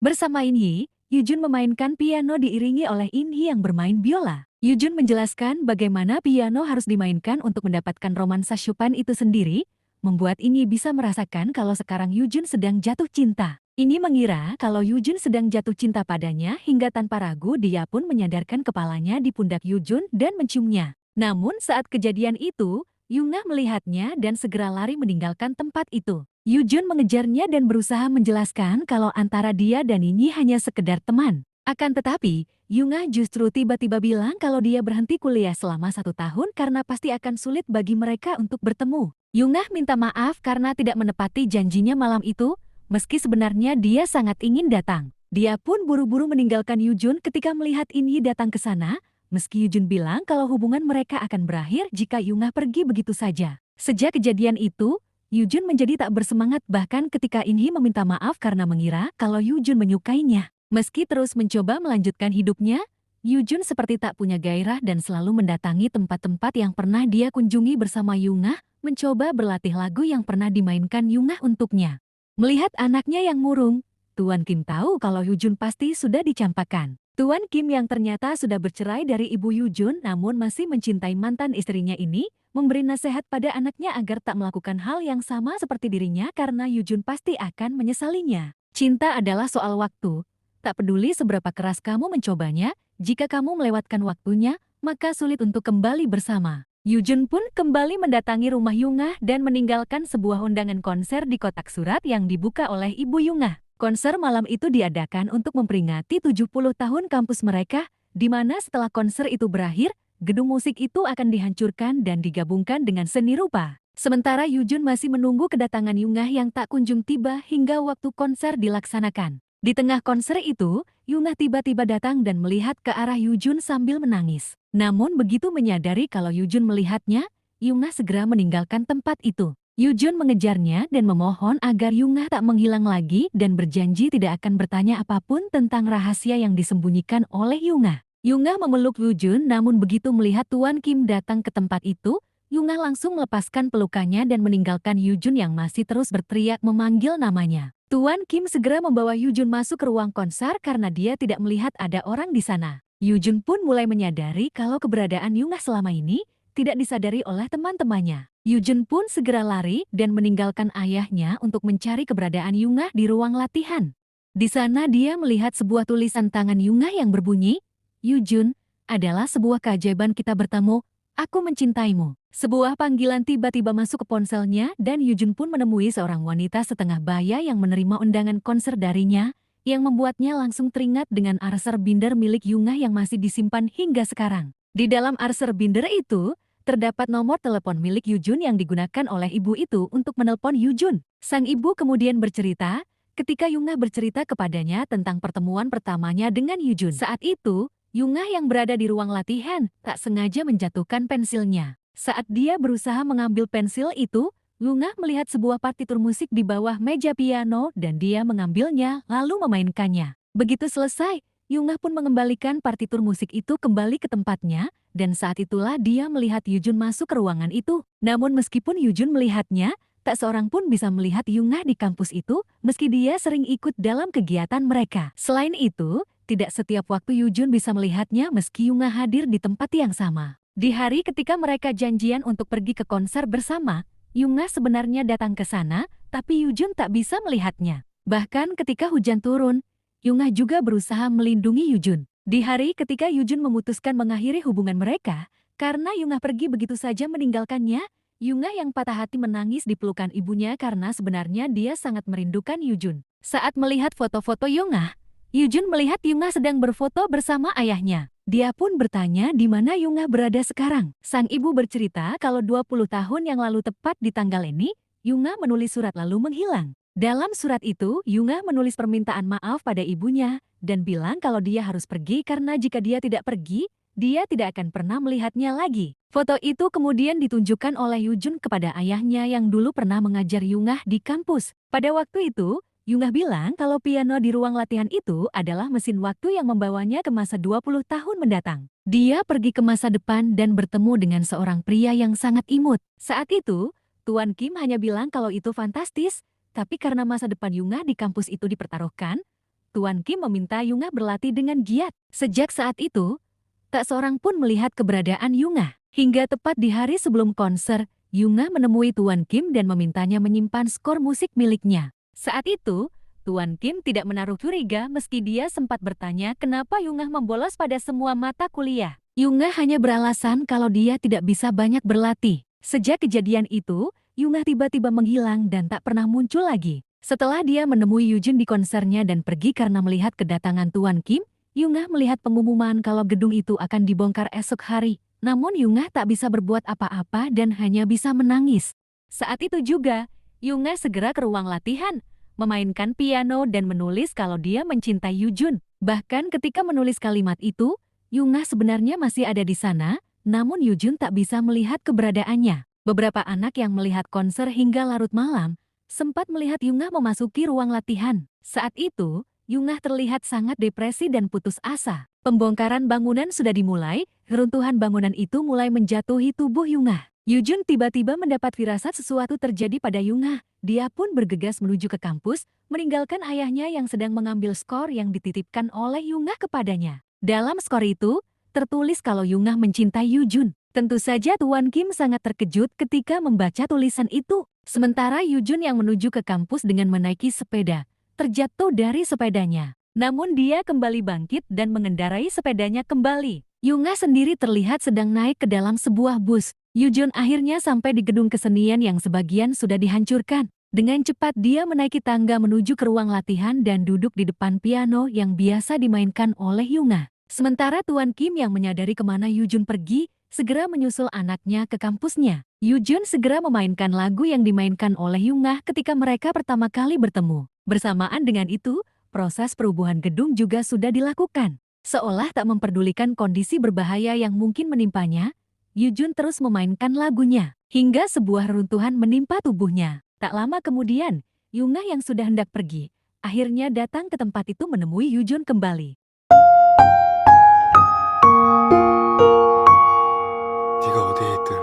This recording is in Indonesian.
Bersama In-hee, Yujun memainkan piano diiringi oleh In-hee yang bermain biola. Yujun menjelaskan bagaimana piano harus dimainkan untuk mendapatkan romansa Chopin itu sendiri, membuat In-hee bisa merasakan kalau sekarang Yujun sedang jatuh cinta. In-hee mengira kalau Yujun sedang jatuh cinta padanya hingga tanpa ragu dia pun menyadarkan kepalanya di pundak Yujun dan menciumnya. Namun saat kejadian itu, Yungah melihatnya dan segera lari meninggalkan tempat itu. Yujun mengejarnya dan berusaha menjelaskan kalau antara dia dan Nini hanya sekedar teman. Akan tetapi, Yungah justru tiba-tiba bilang kalau dia berhenti kuliah selama 1 tahun karena pasti akan sulit bagi mereka untuk bertemu. Yungah minta maaf karena tidak menepati janjinya malam itu, meski sebenarnya dia sangat ingin datang. Dia pun buru-buru meninggalkan Yujun ketika melihat Inhi datang ke sana, meski Yujun bilang kalau hubungan mereka akan berakhir jika Yungah pergi begitu saja. Sejak kejadian itu, Yujun menjadi tak bersemangat bahkan ketika In-hee meminta maaf karena mengira kalau Yujun menyukainya. Meski terus mencoba melanjutkan hidupnya, Yujun seperti tak punya gairah dan selalu mendatangi tempat-tempat yang pernah dia kunjungi bersama Yungah, mencoba berlatih lagu yang pernah dimainkan Yungah untuknya. Melihat anaknya yang murung, Tuan Kim tahu kalau Yujun pasti sudah dicampakkan. Tuan Kim yang ternyata sudah bercerai dari ibu Yujun namun masih mencintai mantan istrinya ini, memberi nasihat pada anaknya agar tak melakukan hal yang sama seperti dirinya karena Yujun pasti akan menyesalinya. Cinta adalah soal waktu. Tak peduli seberapa keras kamu mencobanya, jika kamu melewatkan waktunya, maka sulit untuk kembali bersama. Yujun pun kembali mendatangi rumah Yungah dan meninggalkan sebuah undangan konser di kotak surat yang dibuka oleh ibu Yungah. Konser malam itu diadakan untuk memperingati 70 tahun kampus mereka, di mana setelah konser itu berakhir, gedung musik itu akan dihancurkan dan digabungkan dengan seni rupa. Sementara Yujun masih menunggu kedatangan Yungah yang tak kunjung tiba hingga waktu konser dilaksanakan. Di tengah konser itu, Yungah tiba-tiba datang dan melihat ke arah Yujun sambil menangis. Namun begitu menyadari kalau Yujun melihatnya, Yungah segera meninggalkan tempat itu. Yujun mengejarnya dan memohon agar Yungah tak menghilang lagi dan berjanji tidak akan bertanya apapun tentang rahasia yang disembunyikan oleh Yungah. Yungah memeluk Yujun namun begitu melihat Tuan Kim datang ke tempat itu, Yungah langsung melepaskan pelukannya dan meninggalkan Yujun yang masih terus berteriak memanggil namanya. Tuan Kim segera membawa Yujun masuk ke ruang konser karena dia tidak melihat ada orang di sana. Yujun pun mulai menyadari kalau keberadaan Yungah selama ini tidak disadari oleh teman-temannya. Yujun pun segera lari dan meninggalkan ayahnya untuk mencari keberadaan Yungah di ruang latihan. Di sana dia melihat sebuah tulisan tangan Yungah yang berbunyi, Yujun, adalah sebuah keajaiban kita bertemu, aku mencintaimu. Sebuah panggilan tiba-tiba masuk ke ponselnya dan Yujun pun menemui seorang wanita setengah baya yang menerima undangan konser darinya, yang membuatnya langsung teringat dengan arsir binder milik Yungah yang masih disimpan hingga sekarang. Di dalam arsir binder itu, terdapat nomor telepon milik Yujun yang digunakan oleh ibu itu untuk menelpon Yujun. Sang ibu kemudian bercerita, ketika Yungah bercerita kepadanya tentang pertemuan pertamanya dengan Yujun. Saat itu, Yungah yang berada di ruang latihan tak sengaja menjatuhkan pensilnya. Saat dia berusaha mengambil pensil itu, Yungah melihat sebuah partitur musik di bawah meja piano dan dia mengambilnya lalu memainkannya. Begitu selesai, Yungah pun mengembalikan partitur musik itu kembali ke tempatnya, dan saat itulah dia melihat Yujun masuk ke ruangan itu. Namun meskipun Yujun melihatnya, tak seorang pun bisa melihat Yungah di kampus itu, meski dia sering ikut dalam kegiatan mereka. Selain itu, tidak setiap waktu Yujun bisa melihatnya meski Yungah hadir di tempat yang sama. Di hari ketika mereka janjian untuk pergi ke konser bersama, Yungah sebenarnya datang ke sana, tapi Yujun tak bisa melihatnya. Bahkan ketika hujan turun, Yungah juga berusaha melindungi Yujun. Di hari ketika Yujun memutuskan mengakhiri hubungan mereka, karena Yungah pergi begitu saja meninggalkannya, Yungah yang patah hati menangis di pelukan ibunya karena sebenarnya dia sangat merindukan Yujun. Saat melihat foto-foto Yungah, Yujun melihat Yungah sedang berfoto bersama ayahnya. Dia pun bertanya di mana Yungah berada sekarang. Sang ibu bercerita kalau 20 tahun yang lalu tepat di tanggal ini, Yungah menulis surat lalu menghilang. Dalam surat itu, Yungah menulis permintaan maaf pada ibunya dan bilang kalau dia harus pergi karena jika dia tidak pergi, dia tidak akan pernah melihatnya lagi. Foto itu kemudian ditunjukkan oleh Yujun kepada ayahnya yang dulu pernah mengajar Yungah di kampus. Pada waktu itu, Yungah bilang kalau piano di ruang latihan itu adalah mesin waktu yang membawanya ke masa 20 tahun mendatang. Dia pergi ke masa depan dan bertemu dengan seorang pria yang sangat imut. Saat itu, Tuan Kim hanya bilang kalau itu fantastis, tapi karena masa depan Yungah di kampus itu dipertaruhkan, Tuan Kim meminta Yungah berlatih dengan giat. Sejak saat itu, tak seorang pun melihat keberadaan Yungah. Hingga tepat di hari sebelum konser, Yungah menemui Tuan Kim dan memintanya menyimpan skor musik miliknya. Saat itu, Tuan Kim tidak menaruh curiga meski dia sempat bertanya kenapa Yungah membolos pada semua mata kuliah. Yungah hanya beralasan kalau dia tidak bisa banyak berlatih. Sejak kejadian itu, Yungah tiba-tiba menghilang dan tak pernah muncul lagi. Setelah dia menemui Yujun di konsernya dan pergi karena melihat kedatangan Tuan Kim, Yungah melihat pengumuman kalau gedung itu akan dibongkar esok hari. Namun Yungah tak bisa berbuat apa-apa dan hanya bisa menangis. Saat itu juga, Yungah segera ke ruang latihan, memainkan piano dan menulis kalau dia mencintai Yujun. Bahkan ketika menulis kalimat itu, Yungah sebenarnya masih ada di sana, namun Yujun tak bisa melihat keberadaannya. Beberapa anak yang melihat konser hingga larut malam, sempat melihat Yungah memasuki ruang latihan. Saat itu, Yungah terlihat sangat depresi dan putus asa. Pembongkaran bangunan sudah dimulai, keruntuhan bangunan itu mulai menjatuhi tubuh Yungah. Yujun tiba-tiba mendapat firasat sesuatu terjadi pada Yungah. Dia pun bergegas menuju ke kampus, meninggalkan ayahnya yang sedang mengambil skor yang dititipkan oleh Yungah kepadanya. Dalam skor itu, tertulis kalau Yungah mencintai Yujun. Tentu saja Tuan Kim sangat terkejut ketika membaca tulisan itu. Sementara Yujun yang menuju ke kampus dengan menaiki sepeda, terjatuh dari sepedanya. Namun dia kembali bangkit dan mengendarai sepedanya kembali. Yungah sendiri terlihat sedang naik ke dalam sebuah bus. Yujun akhirnya sampai di gedung kesenian yang sebagian sudah dihancurkan. Dengan cepat dia menaiki tangga menuju ke ruang latihan dan duduk di depan piano yang biasa dimainkan oleh Yungah. Sementara Tuan Kim yang menyadari kemana Yujun pergi, segera menyusul anaknya ke kampusnya. Yujun segera memainkan lagu yang dimainkan oleh Yungah ketika mereka pertama kali bertemu. Bersamaan dengan itu, proses perubuhan gedung juga sudah dilakukan. Seolah tak memperdulikan kondisi berbahaya yang mungkin menimpanya, Yujun terus memainkan lagunya, hingga sebuah reruntuhan menimpa tubuhnya. Tak lama kemudian, Yungah yang sudah hendak pergi, akhirnya datang ke tempat itu menemui Yujun kembali. 네가 어디에 있든